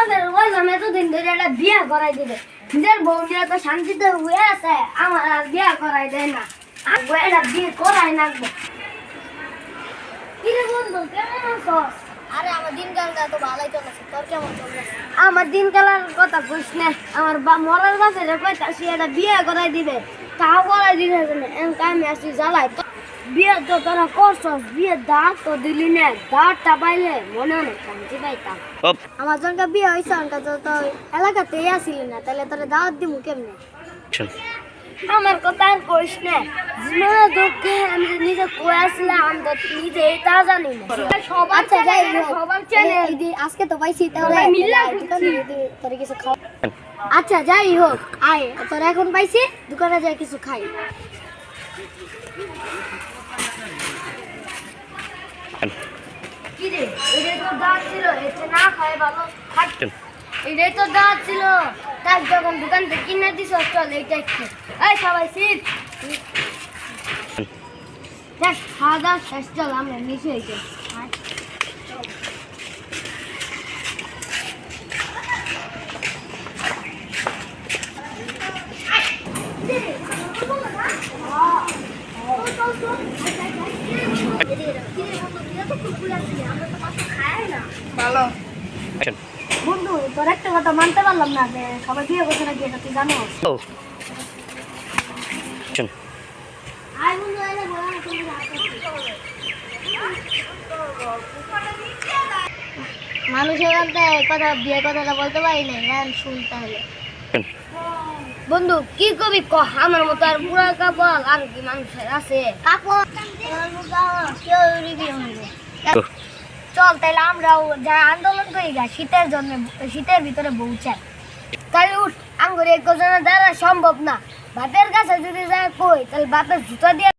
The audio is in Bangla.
বাপের বললাম এতদিন ধরে একটা বিয়ে করাই দিবে নিজের বউ নিয়ে তো শান্তিতে হয়ে আছে আমার আর বিয়ে করাই দেয় না আমি একটা বিয়ে করাই নাকবো কিরে বন্ধু কেমন আছস? আরে আমার দিনকালটা তো ভালোই চলেছে, তোর কেমন চলছে? আমার দিনকালের কথা কইস না আমার মরার বাপের কইতাছি একটা বিয়ে করাই দিবে তাও করাই দিতে না আমি আসি জ্বালাই বিয়ে তো তোরা করছস বিয়ে দাঁত তো দিলি না দাঁতটা পাইলে মনে অনেক শান্তি পাইতাম আমার যখন বিয়ে হয়েছে অনকা তো এলাকাতেই আসিলি না তাহলে তোরা দাওয়াত দিমু কেমনে আমার কথা আর কইস না জীবনে দুঃখে আমি নিজে কই আসলাম আমি তো নিজে তা জানি না আচ্ছা যাই সবার চ্যানেল আজকে তো পাইছি তাহলে তোর কিছু খাওয়া। আচ্ছা যাই হোক আয় তোরা এখন পাইছি দোকানে যাই কিছু খাই কি রে এটাই তো দাঁত ছিল এটা না খায় ভালো এটাই তো দাঁত ছিল তার যখন দোকান থেকে কিনে দিস চল এইটা খেয়ে এই সবাই সিট দেখ খাওয়া দাওয়া শেষ চল আমরা নিচে হয়েছে ভালো বন্ধু তোর একটা কথা মানতে পারলাম না যে সবাই বিয়ে করছে নাকি এটা তুই জানো আয় বন্ধু এনে বলা না তুমি মানুষের কথা বিয়ে কথাটা বলতে পারি না গান শুনতে হবে বন্ধু কি কবি কহ আমার মতো আর বুড়া কাপল আর কি মানুষের আছে কাপল চল তাইলে আমরাও যা আন্দোলন করি গা শীতের জন্য শীতের ভিতরে বউ চাই তাহলে উঠ আঙ্গুরে একজনের দ্বারা সম্ভব না বাপের কাছে যদি যা কই তাহলে বাপের জুতা দিয়ে